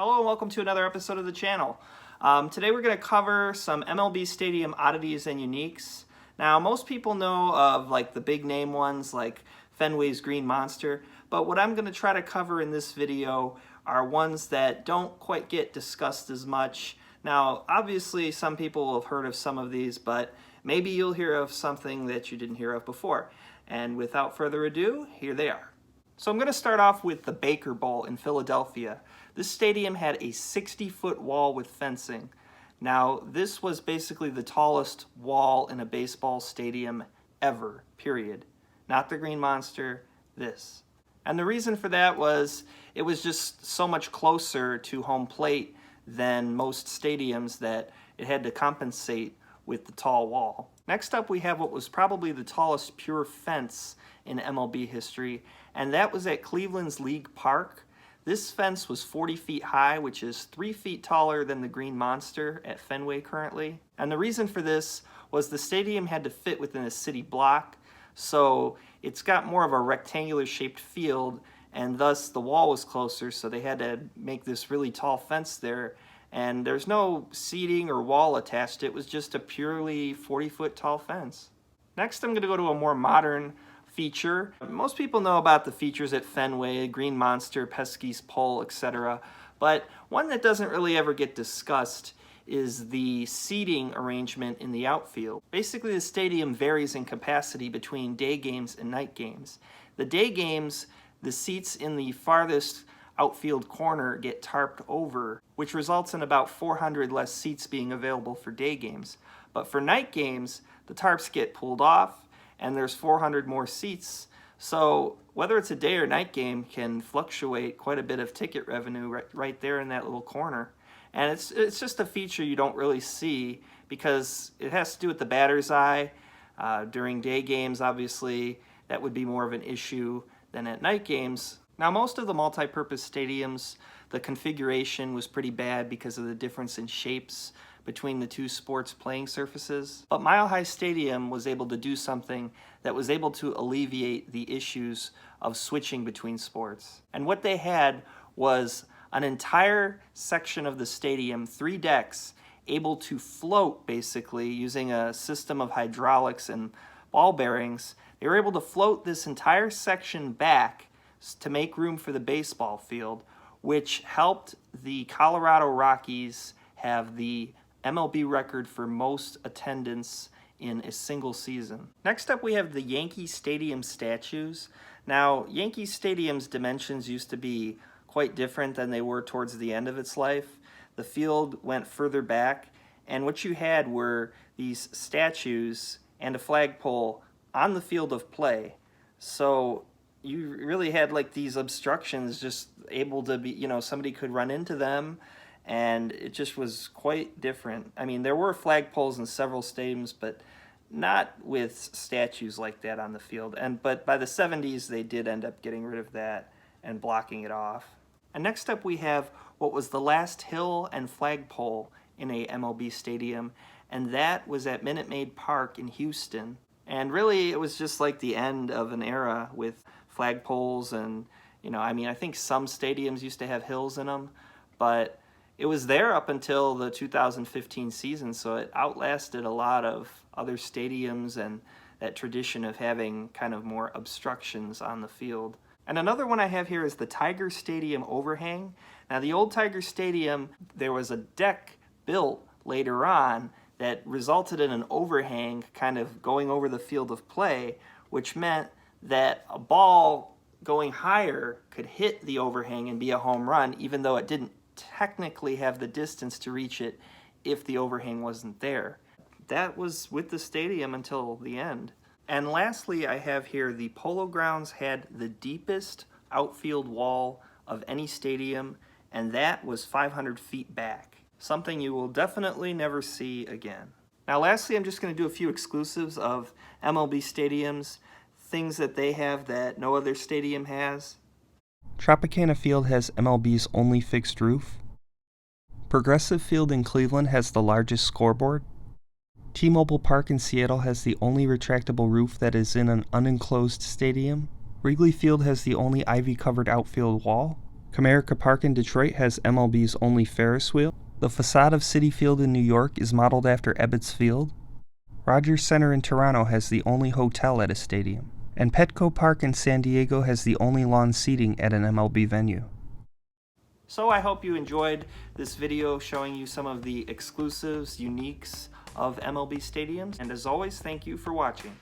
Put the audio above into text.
Hello and welcome to another episode of the channel. Today we're going to cover some MLB Stadium oddities and uniques. Now most people know of like the big name ones like Fenway's Green Monster, but what I'm going to try to cover in this video are ones that don't quite get discussed as much. Now obviously some people will have heard of some of these, but maybe you'll hear of something that you didn't hear of before. And without further ado, here they are. So I'm going to start off with the Baker Bowl in Philadelphia. This stadium had a 60-foot wall with fencing. Now, this was basically the tallest wall in a baseball stadium ever, period. Not the Green Monster, this. And the reason for that was it was just so much closer to home plate than most stadiums that it had to compensate with the tall wall. Next up, we have what was probably the tallest pure fence in MLB history, and that was at Cleveland's League Park. This fence was 40 feet high, which is 3 feet taller than the Green Monster at Fenway currently. And the reason for this was the stadium had to fit within a city block, so it's got more of a rectangular shaped field, and thus the wall was closer, so they had to make this really tall fence there. And there's no seating or wall attached. It was just a purely 40-foot tall fence. Next, I'm going to go to a more modern feature. Most people know about the features at Fenway, Green Monster, Pesky's Pole, etc. But one that doesn't really ever get discussed is the seating arrangement in the outfield. Basically, the stadium varies in capacity between day games and night games. The day games, the seats in the farthest outfield corner get tarped over, which results in about 400 less seats being available for day games. But for night games, the tarps get pulled off and there's 400 more seats. So whether it's a day or night game can fluctuate quite a bit of ticket revenue right there in that little corner. And it's just a feature you don't really see because it has to do with the batter's eye. During day games, obviously, that would be more of an issue than at night games. Now, most of the multi-purpose stadiums, the configuration was pretty bad because of the difference in shapes between the two sports playing surfaces. But Mile High Stadium was able to do something that was able to alleviate the issues of switching between sports. And what they had was an entire section of the stadium, 3 decks, able to float basically using a system of hydraulics and ball bearings. They were able to float this entire section back to make room for the baseball field, which helped the Colorado Rockies have the MLB record for most attendance in a single season. Next up, we have the Yankee Stadium statues. Now, Yankee Stadium's dimensions used to be quite different than they were towards the end of its life. The field went further back, and what you had were these statues and a flagpole on the field of play. So you really had like these obstructions just able to be, somebody could run into them, and it just was quite different. I mean, there were flagpoles in several stadiums, but not with statues like that on the field. But by the 70s, they did end up getting rid of that and blocking it off. And next up, we have what was the last hill and flagpole in a MLB stadium, and that was at Minute Maid Park in Houston. And really, it was just like the end of an era with flagpoles and, I think some stadiums used to have hills in them, but it was there up until the 2015 season, so it outlasted a lot of other stadiums and that tradition of having kind of more obstructions on the field. And another one I have here is the Tiger Stadium overhang. Now, the old Tiger Stadium, there was a deck built later on that resulted in an overhang kind of going over the field of play, which meant that a ball going higher could hit the overhang and be a home run, even though it didn't technically have the distance to reach it if the overhang wasn't there. That was with the stadium until the end. And lastly, I have here the Polo Grounds had the deepest outfield wall of any stadium, and that was 500 feet back. Something you will definitely never see again. Now lastly, I'm just going to do a few exclusives of MLB stadiums, things that they have that no other stadium has. Tropicana Field has MLB's only fixed roof. Progressive Field in Cleveland has the largest scoreboard. T-Mobile Park in Seattle has the only retractable roof that is in an unenclosed stadium. Wrigley Field has the only ivy-covered outfield wall. Comerica Park in Detroit has MLB's only Ferris wheel. The facade of Citi Field in New York is modeled after Ebbets Field. Rogers Center in Toronto has the only hotel at a stadium. And Petco Park in San Diego has the only lawn seating at an MLB venue. So I hope you enjoyed this video showing you some of the exclusives, uniques of MLB stadiums. And as always, thank you for watching.